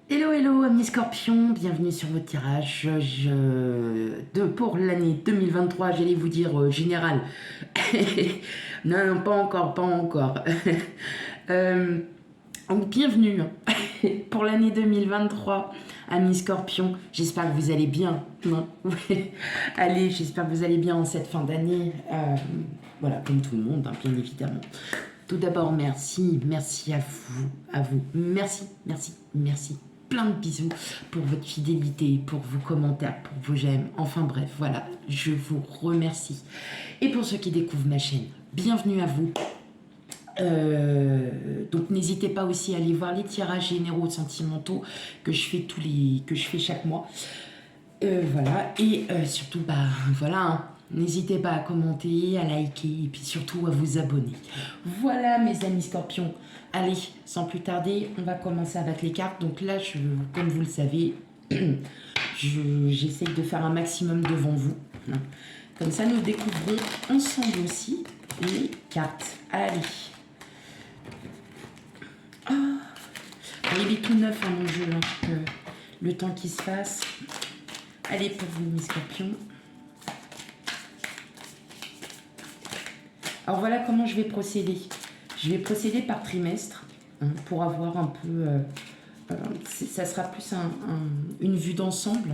Hello, hello, amis scorpions, bienvenue sur votre tirage pour l'année 2023, j'allais vous dire général. Non, non, pas encore, pas encore. Donc, bienvenue pour l'année 2023, amis scorpions. J'espère que vous allez bien. Non. Allez, j'espère que vous allez bien en cette fin d'année. Voilà, comme tout le monde, hein, bien évidemment. Tout d'abord, merci à vous. Merci. Plein de bisous pour votre fidélité, pour vos commentaires, pour vos j'aime. Enfin bref, voilà, je vous remercie. Et pour ceux qui découvrent ma chaîne, bienvenue à vous. Donc n'hésitez pas aussi à aller voir les tirages généraux sentimentaux que je fais chaque mois. Voilà, et surtout, voilà, hein, n'hésitez pas à commenter, à liker et puis surtout à vous abonner. Voilà mes amis scorpions. Allez, sans plus tarder, on va commencer à battre les cartes. Donc là, comme vous le savez, j'essaye de faire un maximum devant vous. Comme ça, nous découvrons ensemble aussi les cartes. Allez. Oh, il est tout neuf hein, mon jeu, hein, le temps qui se passe. Allez pour vous mes scorpions. Alors voilà comment je vais procéder. Je vais procéder par trimestre hein, pour avoir un peu... ça sera plus une vue d'ensemble.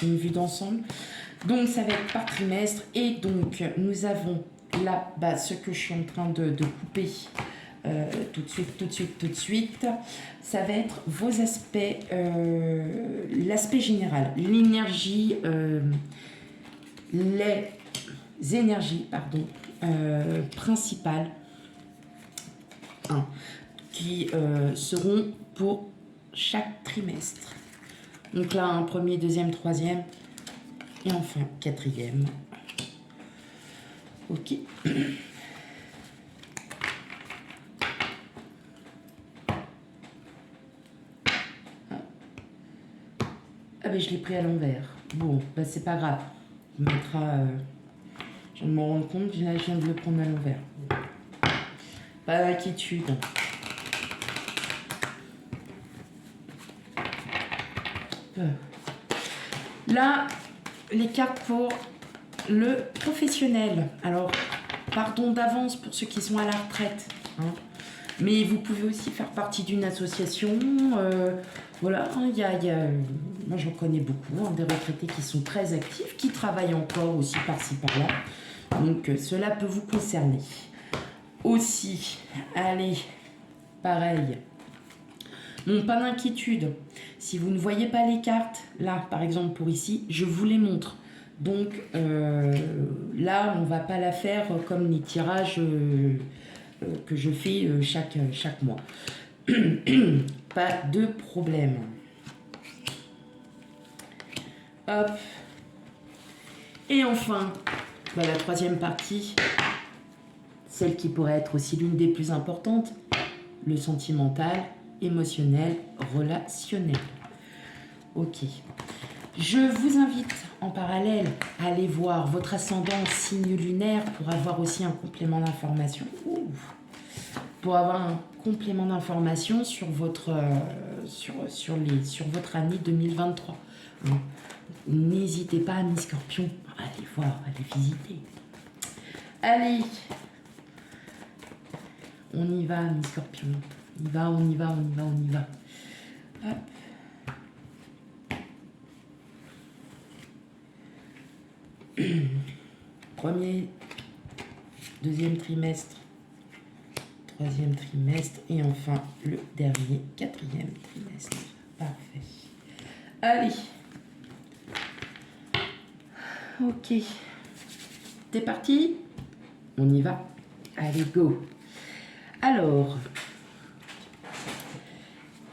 Une vue d'ensemble. Donc ça va être par trimestre. Et donc nous avons là ce que je suis en train de couper tout de suite. Ça va être vos aspects, l'aspect général, l'énergie... les énergies principales hein, qui seront pour chaque trimestre. Donc là, un premier, deuxième, troisième et enfin quatrième. Ok. Ah ben je l'ai pris à l'envers. Bon, c'est pas grave. On mettra... je viens de m'en rendre compte, je viens de le prendre à l'envers. Pas d'inquiétude. Là, les cartes pour le professionnel. Alors, pardon d'avance pour ceux qui sont à la retraite. Hein. Mais vous pouvez aussi faire partie d'une association. Voilà, moi j'en connais beaucoup, hein, des retraités qui sont très actifs, qui travaillent encore aussi par-ci par-là. Donc cela peut vous concerner. Aussi, allez, pareil. Non, pas d'inquiétude. Si vous ne voyez pas les cartes, là par exemple pour ici, je vous les montre. Donc là, on ne va pas la faire comme les tirages que je fais chaque mois. Pas de problème. Hop. Et enfin, la troisième partie, celle qui pourrait être aussi l'une des plus importantes, le sentimental, émotionnel, relationnel. Ok. Je vous invite en parallèle à aller voir votre ascendant signe lunaire pour avoir aussi un complément d'information. Pour avoir un complément d'information sur votre, sur votre année 2023. N'hésitez pas, mes scorpions, à aller voir, à aller visiter. Allez, on y va, mes scorpions. On y va. Hop. Premier, deuxième trimestre, troisième trimestre et enfin le dernier, quatrième trimestre. Parfait. Allez. Ok. T'es parti? On y va. Allez, go. Alors,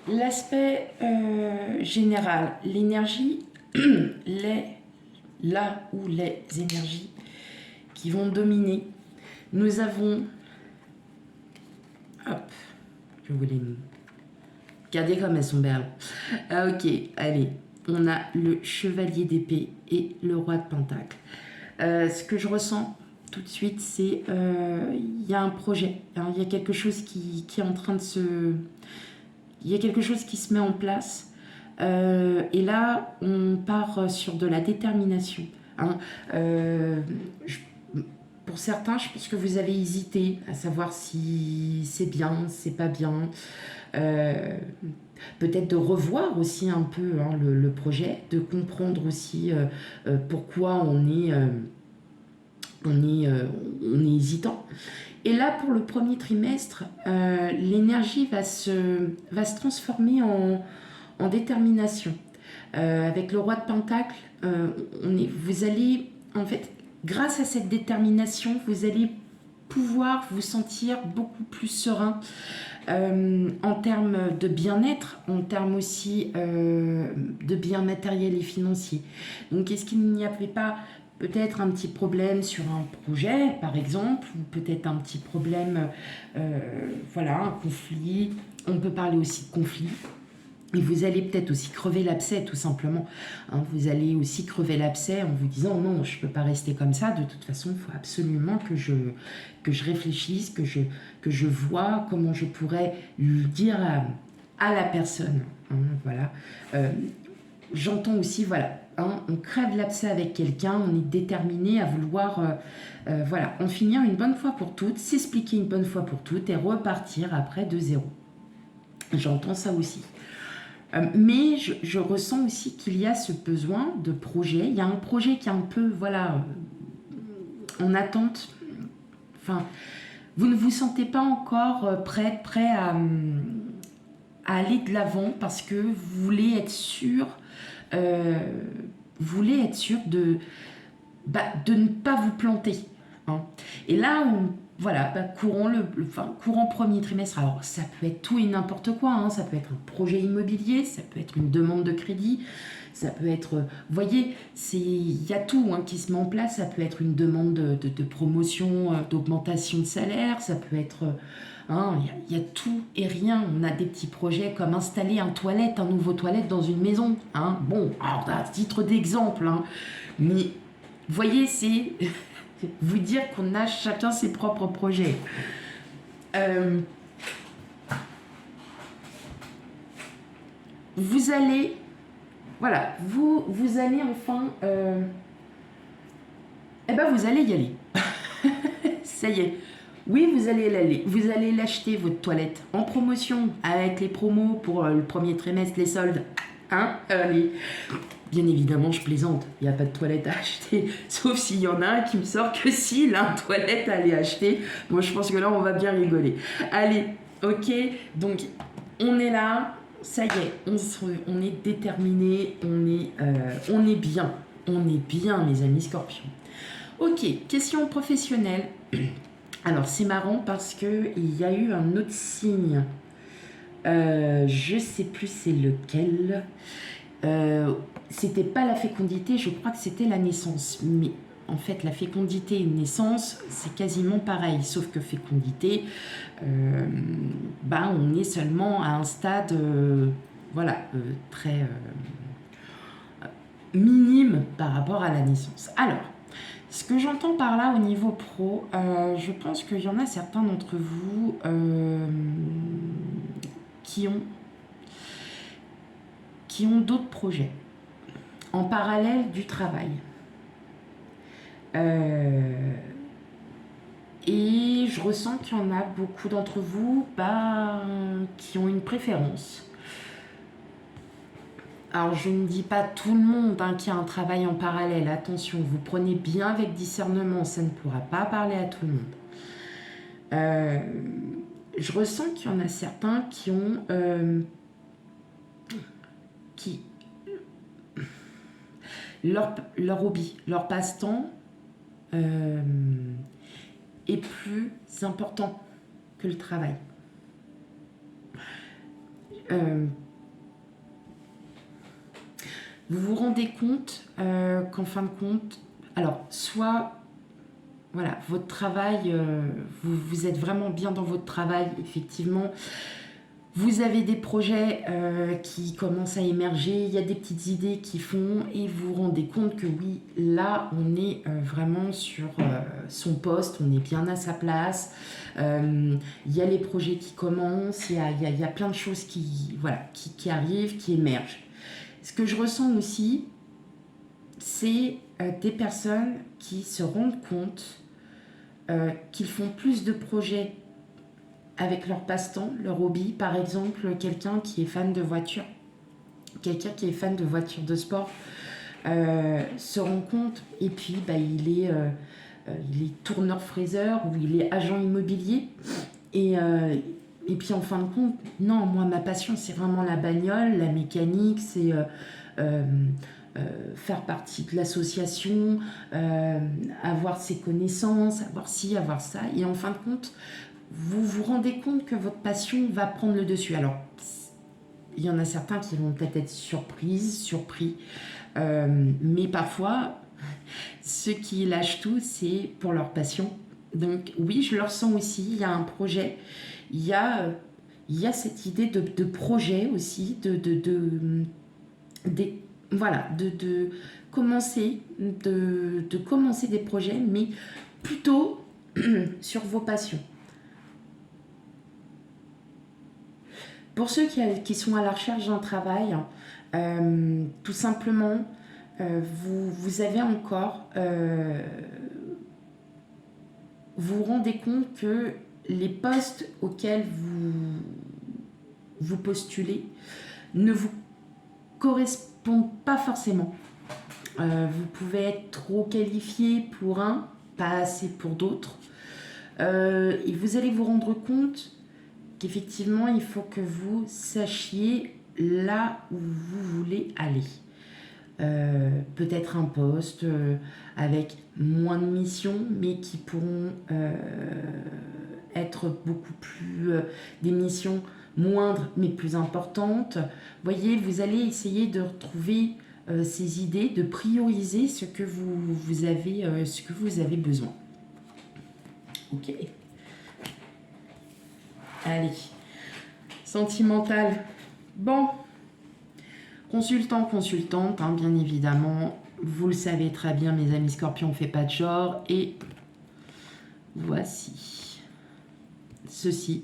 l'aspect général, l'énergie, là où les énergies qui vont dominer, nous avons... Hop, je voulais... Regardez comme elles sont belles. Ah, ok, allez. On a le chevalier d'épée et le roi de pentacle. Ce que je ressens, tout de suite, c'est il y a un projet, hein, il y a quelque chose qui est en train de se... Il y a quelque chose qui se met en place. Et là, on part sur de la détermination. Hein. Pour certains, je pense que vous avez hésité à savoir si c'est bien, c'est pas bien. Peut-être de revoir aussi un peu hein, le projet, de comprendre aussi pourquoi on est hésitant. Et là, pour le premier trimestre, l'énergie va se transformer en détermination. Avec le roi de Pentacle, vous allez, en fait, grâce à cette détermination, vous allez pouvoir vous sentir beaucoup plus serein en termes de bien-être, en termes aussi de bien matériel et financier. Donc, est-ce qu'il n'y avait pas peut-être un petit problème sur un projet, par exemple, ou peut-être un petit problème, voilà, un conflit. On peut parler aussi de conflit. Et vous allez peut-être aussi crever l'abcès, tout simplement. Hein, vous allez aussi crever l'abcès en vous disant « Non, je ne peux pas rester comme ça. De toute façon, il faut absolument que je réfléchisse, que je vois comment je pourrais lui dire à la personne. Hein, » voilà. J'entends aussi, voilà, hein, on crève l'abcès avec quelqu'un, on est déterminé à vouloir voilà, en finir une bonne fois pour toutes, s'expliquer une bonne fois pour toutes et repartir après de zéro. J'entends ça aussi. Mais je ressens aussi qu'il y a ce besoin de projet. Il y a un projet qui est un peu, voilà, en attente. Enfin, vous ne vous sentez pas encore prêt à aller de l'avant parce que vous voulez être sûr, de ne pas vous planter. Hein. Et là, voilà, courant premier trimestre, alors ça peut être tout et n'importe quoi, hein, ça peut être un projet immobilier, ça peut être une demande de crédit, ça peut être, vous voyez, il y a tout hein, qui se met en place, ça peut être une demande de promotion, d'augmentation de salaire, ça peut être, il y a tout et rien, on a des petits projets comme installer un nouveau toilette dans une maison, hein, bon, alors à titre d'exemple, hein, mais vous voyez, c'est... vous dire qu'on a chacun ses propres projets. Vous allez, voilà, vous allez enfin, vous allez y aller. Ça y est. Oui, vous allez l'acheter votre toilette en promotion avec les promos pour le premier trimestre, les soldes. Hein, bien évidemment, je plaisante. Il n'y a pas de toilette à acheter. Sauf s'il y en a un qui me sort que s'il a une toilette à aller acheter. Moi, je pense que là, on va bien rigoler. Allez, ok. Donc, on est là. Ça y est, on est déterminé. On est bien. On est bien, mes amis scorpions. Ok, question professionnelle. Alors, c'est marrant parce qu'il y a eu un autre signe. Je sais plus c'est lequel. C'était pas la fécondité, je crois que c'était la naissance. Mais en fait, la fécondité et naissance, c'est quasiment pareil, sauf que fécondité, on est seulement à un stade, très minime par rapport à la naissance. Alors, ce que j'entends par là au niveau pro, je pense qu'il y en a certains d'entre vous qui ont d'autres projets en parallèle du travail. Et je ressens qu'il y en a beaucoup d'entre vous qui ont une préférence. Alors, je ne dis pas tout le monde qui a un travail en parallèle. Attention, vous prenez bien avec discernement, ça ne pourra pas parler à tout le monde. Je ressens qu'il y en a certains qui ont... leur hobby, leur passe-temps est plus important que le travail. Vous vous rendez compte qu'en fin de compte, alors soit voilà, votre travail, vous êtes vraiment bien dans votre travail, effectivement, Vous avez des projets qui commencent à émerger, il y a des petites idées qui font et vous vous rendez compte que oui, là, on est vraiment sur son poste, on est bien à sa place. Il y a les projets qui commencent, il y a plein de choses voilà, qui arrivent, qui émergent. Ce que je ressens aussi, c'est des personnes qui se rendent compte qu'ils font plus de projets avec leur passe-temps, leur hobby. Par exemple, quelqu'un qui est fan de voiture, quelqu'un qui est fan de voiture de sport, se rend compte, et puis il est tourneur-fraiseur ou il est agent immobilier. Et puis en fin de compte, non, moi ma passion c'est vraiment la bagnole, la mécanique, c'est faire partie de l'association, avoir ses connaissances, avoir ci, avoir ça. Et en fin de compte, vous vous rendez compte que votre passion va prendre le dessus. Alors, il y en a certains qui vont peut-être être surpris, mais parfois, ceux qui lâchent tout, c'est pour leur passion. Donc oui, je le ressens aussi, il y a un projet, il y a cette idée de projet aussi, voilà, de commencer des projets, mais plutôt sur vos passions. Pour ceux qui sont à la recherche d'un travail, tout simplement, vous avez encore... vous vous rendez compte que les postes auxquels vous postulez ne vous correspondent pas forcément. Vous pouvez être trop qualifié pour un, pas assez pour d'autres. Et vous allez vous rendre compte qu'effectivement, il faut que vous sachiez là où vous voulez aller. Peut-être un poste avec moins de missions, mais qui pourront être beaucoup plus... des missions moindres, mais plus importantes. Voyez, vous allez essayer de retrouver ces idées, de prioriser ce que vous avez besoin. Ok. Allez, sentimental. Bon, consultante, hein, bien évidemment. Vous le savez très bien, mes amis scorpions, on ne fait pas de genre. Et voici ceci.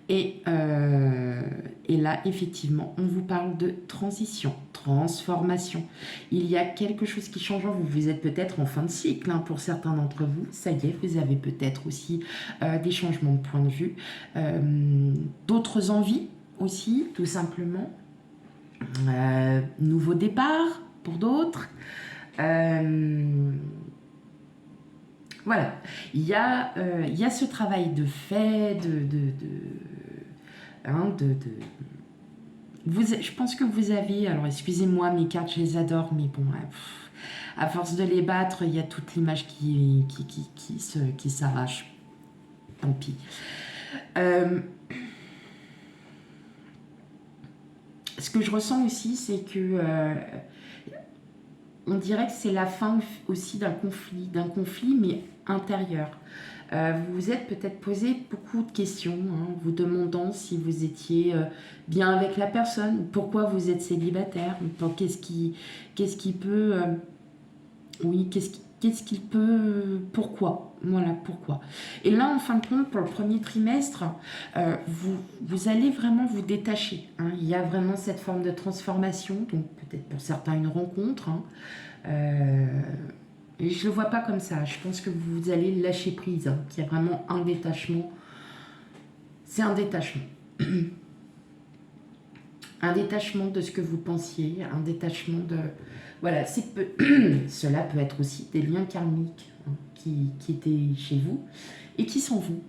Et là, effectivement, on vous parle de transition, transformation. Il y a quelque chose qui change en vous. Vous êtes peut-être en fin de cycle, hein, pour certains d'entre vous. Ça y est, vous avez peut-être aussi des changements de point de vue. D'autres envies aussi, tout simplement. Nouveau départ pour d'autres. Voilà, il y a ce travail de fait, je pense que vous avez, alors excusez-moi, mes cartes, je les adore, mais bon, à force de les battre, il y a toute l'image qui s'arrache. Tant pis. Ce que je ressens aussi, c'est que on dirait que c'est la fin aussi d'un conflit, mais intérieur. Vous vous êtes peut-être posé beaucoup de questions, hein, vous demandant si vous étiez bien avec la personne, pourquoi vous êtes célibataire, qu'est-ce qui peut... qu'est-ce qu'il peut... Pourquoi? Voilà, pourquoi. Et là, en fin de compte, pour le premier trimestre, vous allez vraiment vous détacher. Hein. Il y a vraiment cette forme de transformation, donc peut-être pour certains une rencontre. Hein. Et je ne le vois pas comme ça. Je pense que vous allez lâcher prise, hein, qu'il y a vraiment un détachement. C'est un détachement. Un détachement de ce que vous pensiez, un détachement de... Voilà, cela peut être aussi des liens karmiques, hein, qui étaient chez vous et qui s'en vont,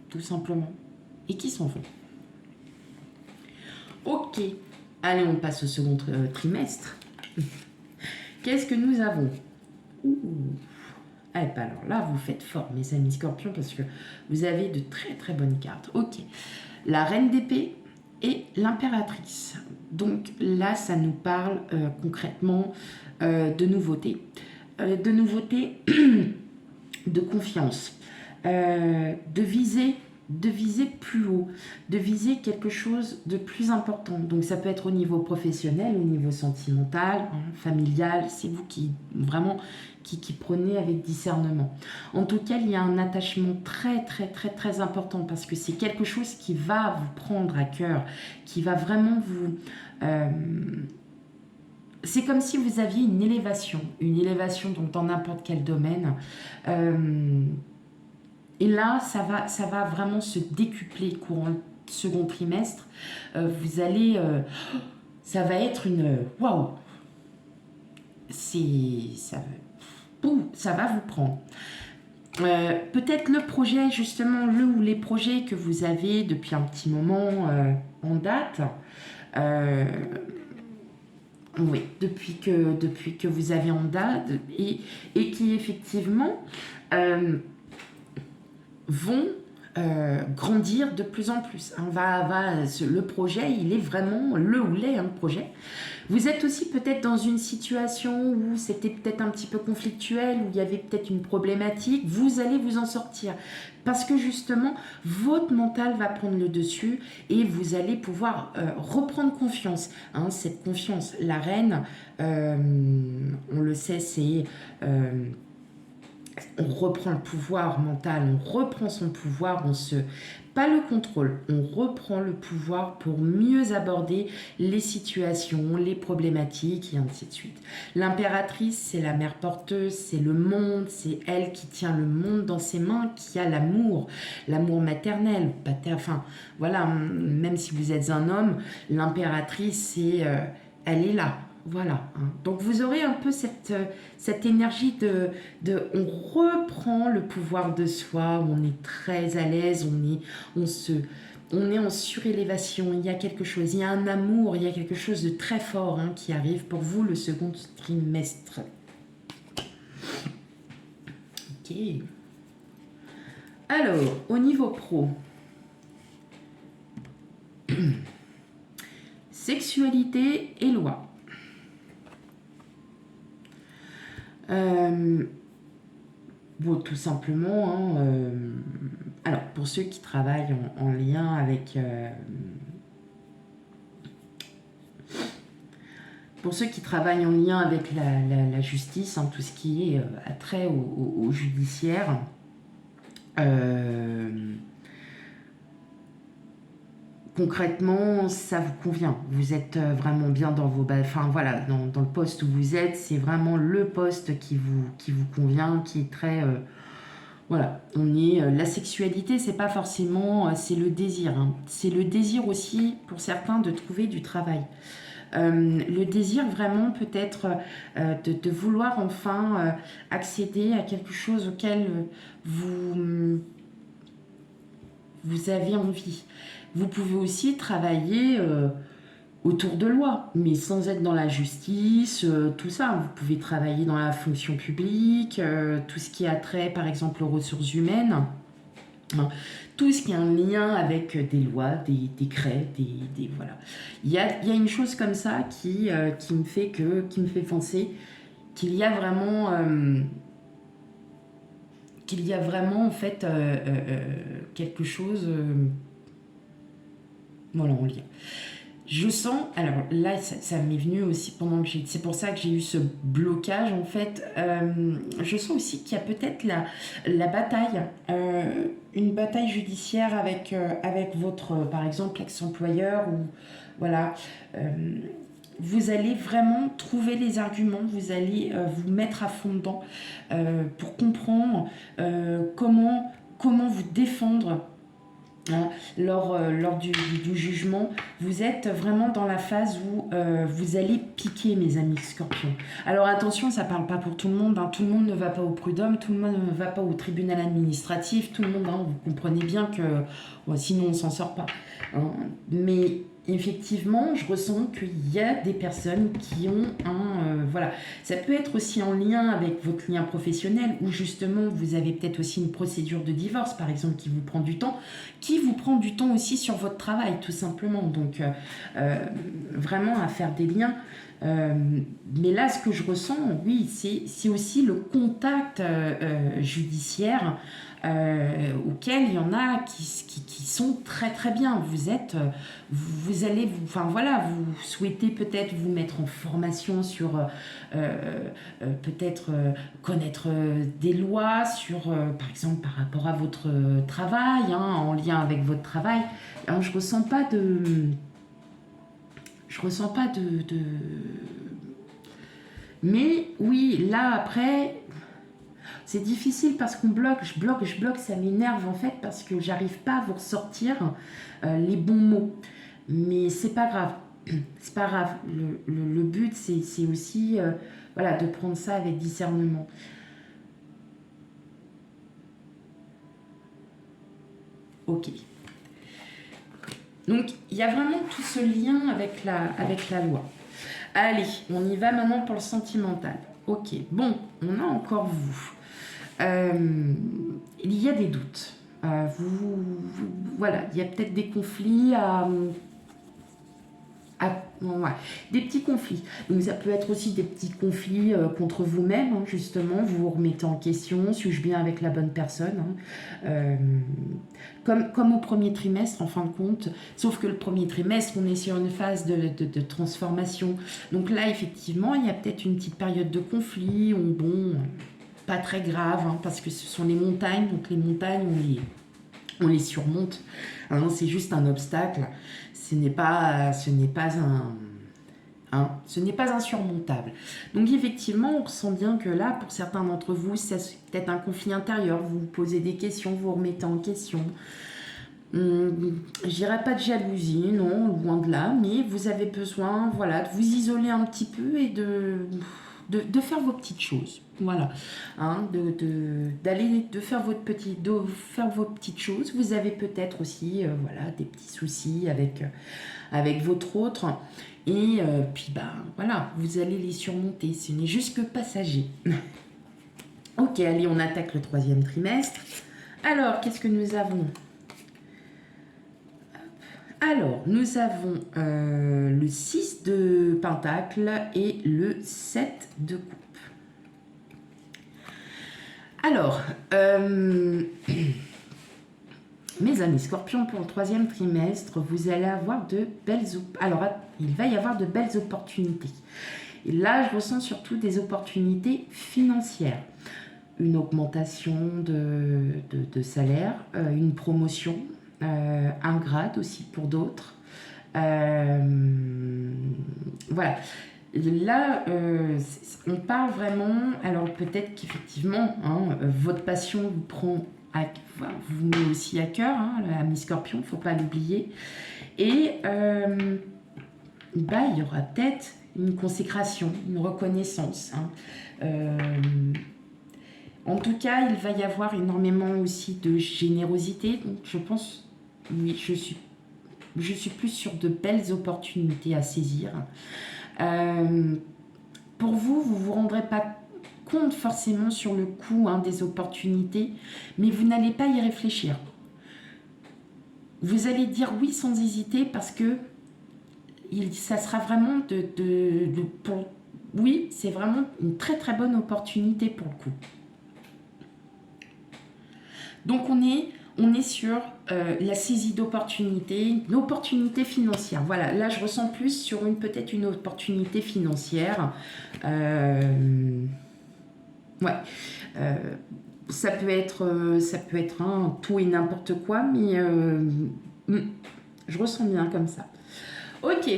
tout simplement. Et qui s'en vont. Ok, allez, on passe au second trimestre. Qu'est-ce que nous avons? Eh ben alors là, vous faites fort, mes amis scorpions, parce que vous avez de très très bonnes cartes. Ok, la reine d'épée et l'impératrice. Donc là, ça nous parle concrètement de nouveautés. De confiance, de viser de viser plus haut, de viser quelque chose de plus important. Donc ça peut être au niveau professionnel, au niveau sentimental, hein, familial, c'est vous qui vraiment qui prenez avec discernement. En tout cas, il y a un attachement très très très très important parce que c'est quelque chose qui va vous prendre à cœur, qui va vraiment vous... c'est comme si vous aviez une élévation donc dans n'importe quel domaine. Et là, ça va vraiment se décupler courant le second trimestre. Vous allez... ça va être une... Waouh! Ça va vous prendre. Peut-être le projet, justement, le ou les projets que vous avez depuis un petit moment en date. Oui, depuis que vous avez en date et qui effectivement vont grandir de plus en plus. Le projet, il est vraiment le ou les projet. Vous êtes aussi peut-être dans une situation où c'était peut-être un petit peu conflictuel, où il y avait peut-être une problématique. Vous allez vous en sortir parce que justement, votre mental va prendre le dessus et vous allez pouvoir reprendre confiance. Hein, cette confiance, la reine, on le sait, c'est... on reprend le pouvoir mental, on reprend son pouvoir, pas le contrôle, on reprend le pouvoir pour mieux aborder les situations, les problématiques et ainsi de suite. L'impératrice, c'est la mère porteuse, c'est le monde, c'est elle qui tient le monde dans ses mains, qui a l'amour maternel, enfin voilà, même si vous êtes un homme, l'impératrice, elle est là. Voilà. Donc vous aurez un peu cette énergie de on reprend le pouvoir de soi, on est très à l'aise, on est en surélévation, il y a quelque chose, il y a un amour, il y a quelque chose de très fort qui arrive pour vous le second trimestre. Ok. Alors, au niveau pro, sexualité et loi. Bon, tout simplement, alors pour ceux qui travaillent en lien avec la justice, tout ce qui est attrait au judiciaire, concrètement, ça vous convient. Vous êtes vraiment bien dans dans le poste où vous êtes. C'est vraiment le poste qui vous convient, qui est très... voilà, la sexualité, c'est pas forcément... c'est le désir. C'est le désir aussi, pour certains, de trouver du travail. Le désir vraiment peut-être de vouloir enfin accéder à quelque chose auquel vous avez envie. Vous pouvez aussi travailler autour de loi, mais sans être dans la justice, tout ça. Vous pouvez travailler dans la fonction publique, tout ce qui a trait, par exemple, aux ressources humaines. Tout ce qui a un lien avec des lois, des décrets, voilà. Il y a une chose comme ça qui me fait penser qu'il y a vraiment en fait quelque chose voilà, en lien. Je sens, alors là ça m'est venu aussi pendant que c'est pour ça que j'ai eu ce blocage en fait, je sens aussi qu'il y a peut-être la bataille, une bataille judiciaire avec votre, par exemple, ex-employeur ou voilà, vous allez vraiment trouver les arguments, vous allez vous mettre à fond dedans pour comprendre comment vous défendre. Lors du jugement, vous êtes vraiment dans la phase où vous allez piquer, mes amis scorpions. Alors attention, ça parle pas pour tout le monde, tout le monde ne va pas au prud'homme, tout le monde ne va pas au tribunal administratif, tout le monde, vous comprenez bien que sinon on s'en sort pas. Mais effectivement, je ressens qu'il y a des personnes qui ont voilà. Ça peut être aussi en lien avec votre lien professionnel où justement vous avez peut-être aussi une procédure de divorce, par exemple, qui vous prend du temps aussi sur votre travail, tout simplement. Donc, vraiment à faire des liens. Mais là, ce que je ressens, oui, c'est aussi le contact judiciaire auxquels il y en a qui sont très très bien. Vous allez, enfin voilà, vous souhaitez peut-être vous mettre en formation sur peut-être connaître des lois sur, par exemple, par rapport à votre travail, hein, en lien avec votre travail. Alors, je ressens pas de... Mais oui, là, après, c'est difficile parce qu'on bloque, je bloque, ça m'énerve en fait parce que j'arrive pas à vous ressortir les bons mots. Mais c'est pas grave, c'est pas grave. Le but, c'est aussi voilà, de prendre ça avec discernement. Ok. Donc, il y a vraiment tout ce lien avec la loi. Allez, on y va maintenant pour le sentimental. Ok, bon, on a encore vous. Il y a des doutes. Voilà, il y a peut-être des conflits ouais, des petits conflits. Donc ça peut être aussi des petits conflits contre vous-même, hein, justement. Vous vous remettez en question, suis-je bien avec la bonne personne, hein. Comme au premier trimestre, en fin de compte. Sauf que le premier trimestre, on est sur une phase de transformation. Donc là, effectivement, il y a peut-être une petite période de conflit, bon, pas très grave, hein, parce que ce sont les montagnes. Donc les montagnes, on les surmonte. Hein, c'est juste un obstacle. Ce n'est pas insurmontable. Donc effectivement, on ressent bien que là, pour certains d'entre vous, c'est peut-être un conflit intérieur. Vous vous posez des questions, vous vous remettez en question. Je dirais pas de jalousie, non, loin de là, mais vous avez besoin, voilà, de vous isoler un petit peu et de faire vos petites choses, voilà, hein, de faire vos petites choses. Vous avez peut-être aussi, voilà, des petits soucis avec votre autre, et puis voilà, vous allez les surmonter. Ce n'est juste que passager. Ok, allez, on attaque le troisième trimestre. Alors, qu'est-ce que nous avons ? Alors, nous avons le 6 de pentacle et le 7 de coupe. Alors, mes amis scorpions, pour le troisième trimestre, vous allez avoir de belles... Alors, il va y avoir de belles opportunités. Et là, je ressens surtout des opportunités financières. Une augmentation de salaire, une promotion, un grade aussi pour d'autres. Voilà. Là, on parle vraiment... Alors peut-être qu'effectivement, hein, votre passion vous met aussi à cœur, hein, l'ami scorpion, il ne faut pas l'oublier. Et il y aura peut-être une consécration, une reconnaissance. Hein. En tout cas, il va y avoir énormément aussi de générosité. Donc je pense, oui, je suis plus sur de belles opportunités à saisir. Pour vous, vous ne vous rendrez pas compte forcément sur le coup, hein, des opportunités, mais vous n'allez pas y réfléchir. Vous allez dire oui sans hésiter parce que ça sera vraiment oui, c'est vraiment une très très bonne opportunité pour le coup. Donc on est sur la saisie d'opportunités, une opportunité financière. Voilà, là je ressens plus sur peut-être une opportunité financière. Ouais. Ça peut être un tout et n'importe quoi, mais je ressens bien comme ça. Ok,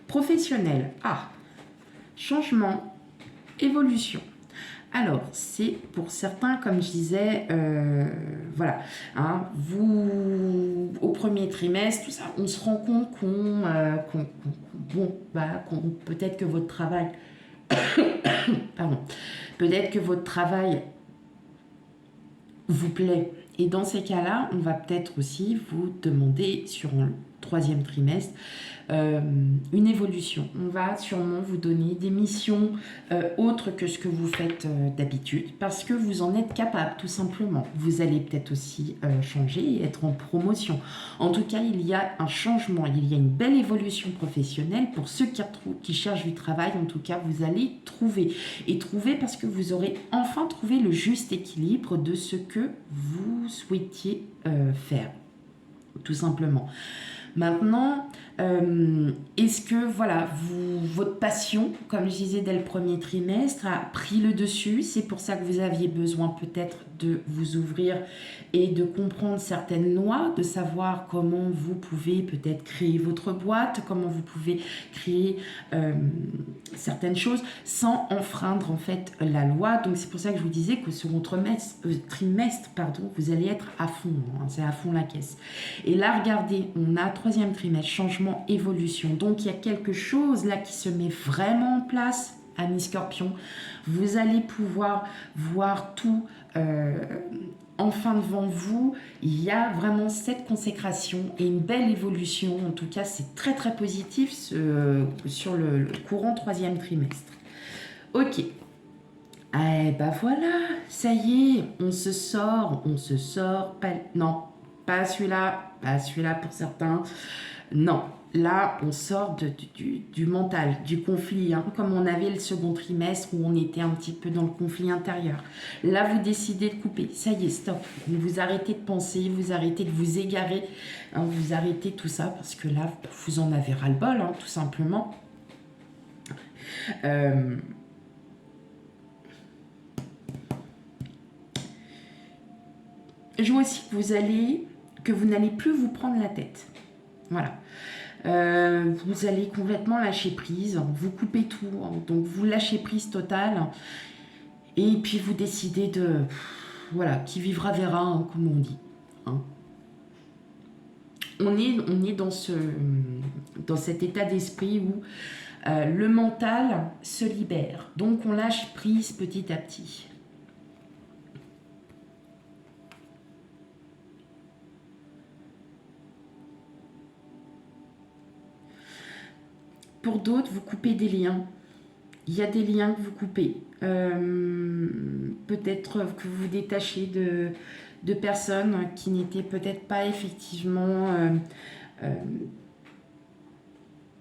professionnel. Changement, évolution. Alors, c'est pour certains, comme je disais, voilà, hein, vous, au premier trimestre, tout ça, on se rend compte peut-être que votre travail, pardon, peut-être que votre travail vous plaît. Et dans ces cas-là, on va peut-être aussi vous demander sur le troisième trimestre une évolution. On va sûrement vous donner des missions autres que ce que vous faites d'habitude parce que vous en êtes capable, tout simplement. Vous allez peut-être aussi changer et être en promotion. En tout cas, il y a un changement, il y a une belle évolution professionnelle. Pour ceux qui cherchent du travail, en tout cas, vous allez trouver. Et trouver parce que vous aurez enfin trouvé le juste équilibre de ce que vous souhaitiez faire, tout simplement. Maintenant, est-ce que voilà, votre passion, comme je disais dès le premier trimestre, a pris le dessus? C'est pour ça que vous aviez besoin peut-être de vous ouvrir et de comprendre certaines lois, de savoir comment vous pouvez peut-être créer votre boîte, comment vous pouvez créer certaines choses sans enfreindre en fait la loi. Donc c'est pour ça que je vous disais que sur votre trimestre, vous allez être à fond, hein, c'est à fond la caisse. Et là, regardez, on a troisième trimestre, changement, évolution. Donc il y a quelque chose là qui se met vraiment en place, amis Scorpion. Vous allez pouvoir voir tout enfin devant vous. Il y a vraiment cette consécration et une belle évolution. En tout cas, c'est très très positif sur le courant troisième trimestre. Ok. Eh ben voilà, ça y est, on se sort, non, pas celui-là pour certains. Non, là, on sort du mental, du conflit, hein, comme on avait le second trimestre où on était un petit peu dans le conflit intérieur. Là, vous décidez de couper. Ça y est, stop. Vous arrêtez de penser, vous arrêtez de vous égarer, hein, vous arrêtez tout ça parce que là, vous en avez ras-le-bol, hein, tout simplement. Je vois aussi que vous n'allez plus vous prendre la tête. Voilà. Vous allez complètement lâcher prise, vous coupez tout, hein, donc vous lâchez prise totale, et puis vous décidez de... Voilà, qui vivra verra, hein, comme on dit. Hein. On est dans cet état d'esprit où le mental se libère, donc on lâche prise petit à petit. Pour d'autres, vous coupez des liens. Il y a des liens que vous coupez. Peut-être que vous vous détachez de personnes qui n'étaient peut-être pas effectivement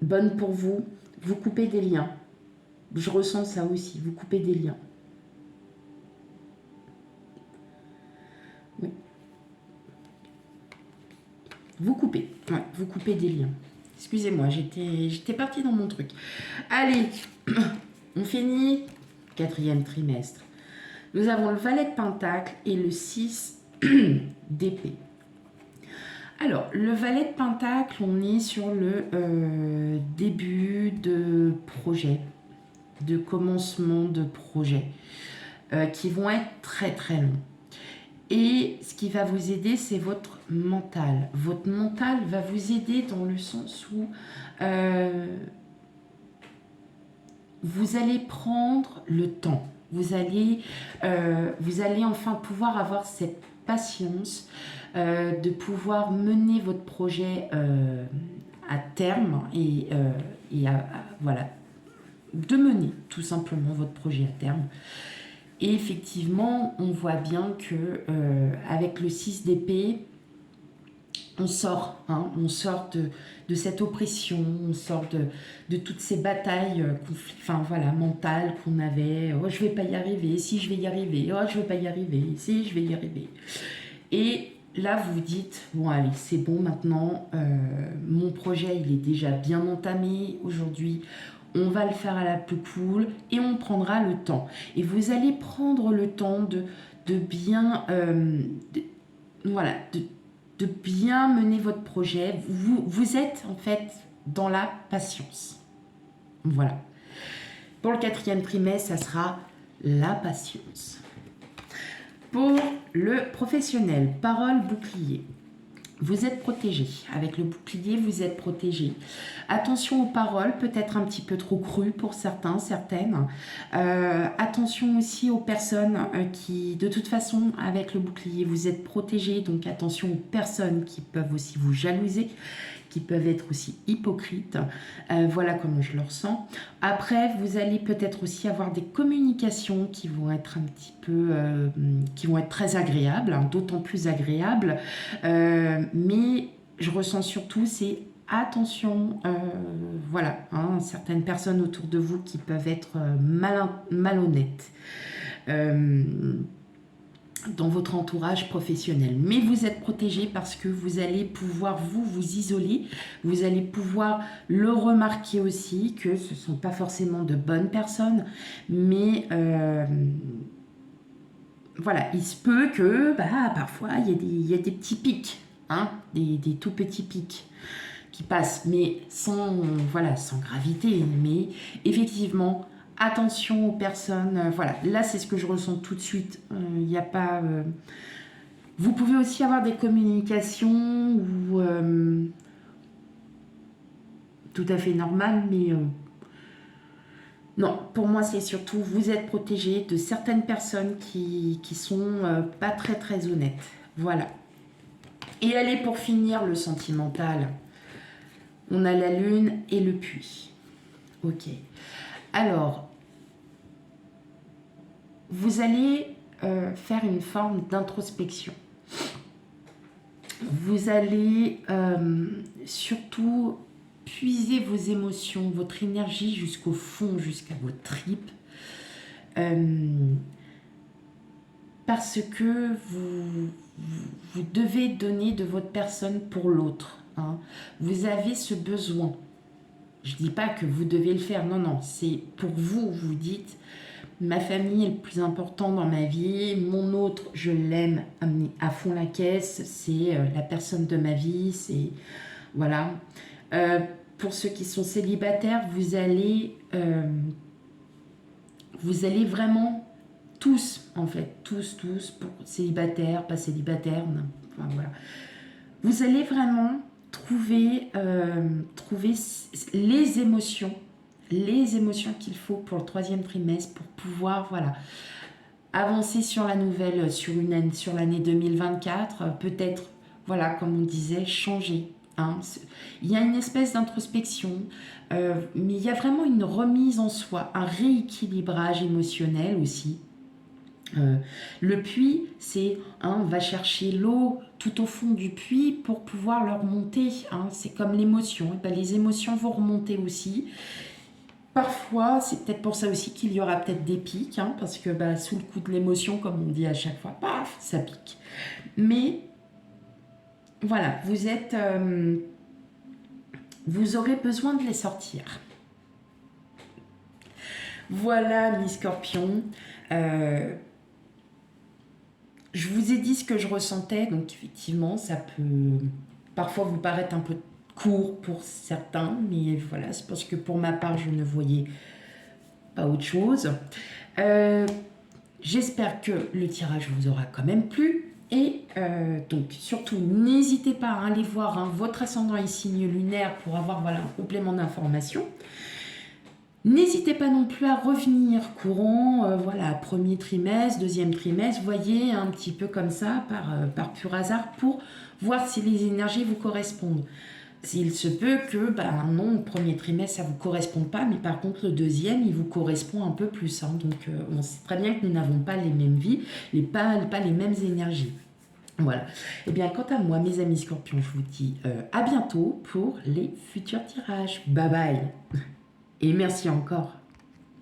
bonnes pour vous. Vous coupez des liens. Je ressens ça aussi. Vous coupez des liens. Oui. Vous coupez. Ouais, vous coupez des liens. Excusez-moi, j'étais partie dans mon truc. Allez, on finit. Quatrième trimestre. Nous avons le valet de pentacle et le 6 d'épée. Alors, le valet de pentacle, on est sur le début de projet, de commencement de projet, qui vont être très très longs. Et ce qui va vous aider, c'est votre mental. Votre mental va vous aider dans le sens où vous allez prendre le temps. Vous allez enfin pouvoir avoir cette patience de pouvoir mener votre projet à terme et voilà, de mener tout simplement votre projet à terme. Et effectivement, on voit bien que avec le 6 d'épée, on sort de cette oppression, on sort de toutes ces batailles mentales qu'on avait. Oh, je vais pas y arriver, si je vais y arriver, oh, je vais pas y arriver, si je vais y arriver. Et là, vous vous dites, bon allez, c'est bon maintenant, mon projet, il est déjà bien entamé aujourd'hui. On va le faire à la plus cool et on prendra le temps. Et vous allez prendre le temps de bien, de bien mener votre projet. Vous êtes en fait dans la patience. Voilà. Pour le quatrième trimestre, ça sera la patience. Pour le professionnel, parole bouclier. Vous êtes protégé. Avec le bouclier, vous êtes protégé. Attention aux paroles, peut-être un petit peu trop crues pour certains, certaines. Attention aussi aux personnes qui, de toute façon, avec le bouclier, vous êtes protégé. Donc attention aux personnes qui peuvent aussi vous jalouser, qui peuvent être aussi hypocrites. Voilà comment je le ressens. Après, vous allez peut-être aussi avoir des communications qui vont être un petit peu, qui vont être très agréables, hein, d'autant plus agréables. Mais je ressens surtout, c'est attention, certaines personnes autour de vous qui peuvent être malhonnêtes. dans votre entourage professionnel. Mais vous êtes protégé parce que vous allez pouvoir vous isoler. Vous allez pouvoir le remarquer aussi que ce ne sont pas forcément de bonnes personnes. Mais voilà, il se peut que parfois il y a des petits pics, hein, des tout petits pics qui passent, mais sans gravité. Mais effectivement, attention aux personnes. Voilà, là c'est ce que je ressens tout de suite. Il n'y a pas. Vous pouvez aussi avoir des communications tout à fait normales, mais non, pour moi c'est surtout vous êtes protégé de certaines personnes qui sont pas très très honnêtes. Voilà. Et allez, pour finir, le sentimental. On a la lune et le puits. Ok. Alors, vous allez faire une forme d'introspection. Vous allez surtout puiser vos émotions, votre énergie jusqu'au fond, jusqu'à vos tripes. Parce que vous devez donner de votre personne pour l'autre. Hein. Vous avez ce besoin. Je ne dis pas que vous devez le faire, non, non, c'est pour vous, vous dites, ma famille est le plus important dans ma vie, mon autre, je l'aime à fond la caisse, c'est la personne de ma vie, c'est... Voilà. Pour ceux qui sont célibataires, vous allez vraiment, tous, en fait, tous, pour célibataires, pas célibataires, enfin, voilà. Vous allez vraiment trouver les émotions qu'il faut pour le 3e trimestre pour pouvoir, voilà, avancer sur la nouvelle, sur l'année 2024, peut-être, voilà, comme on disait, changer. Hein. Il y a une espèce d'introspection, mais il y a vraiment une remise en soi, un rééquilibrage émotionnel aussi. Le puits, c'est, on va chercher l'eau tout au fond du puits pour pouvoir le remonter. Hein. C'est comme l'émotion. Les émotions vont remonter aussi. Parfois, c'est peut-être pour ça aussi qu'il y aura peut-être des pics, hein, parce que sous le coup de l'émotion, comme on dit à chaque fois, paf, ça pique. Mais voilà, vous aurez besoin de les sortir. Voilà, mes scorpions. Je vous ai dit ce que je ressentais, donc effectivement, ça peut parfois vous paraître un peu court pour certains, mais voilà, c'est parce que pour ma part, je ne voyais pas autre chose. J'espère que le tirage vous aura quand même plu. Et donc, surtout, n'hésitez pas à aller voir votre ascendant et signe lunaire pour avoir un complément d'information. N'hésitez pas non plus à revenir courant, premier trimestre, 2e trimestre, voyez un petit peu comme ça, par pur hasard, pour voir si les énergies vous correspondent. Il se peut que, non, le 1er trimestre, ça ne vous correspond pas, mais par contre, le 2e, il vous correspond un peu plus. Hein. Donc, on sait très bien que nous n'avons pas les mêmes vies, pas les mêmes énergies. Voilà. Et bien, quant à moi, mes amis scorpions, je vous dis à bientôt pour les futurs tirages. Bye bye. Et merci encore.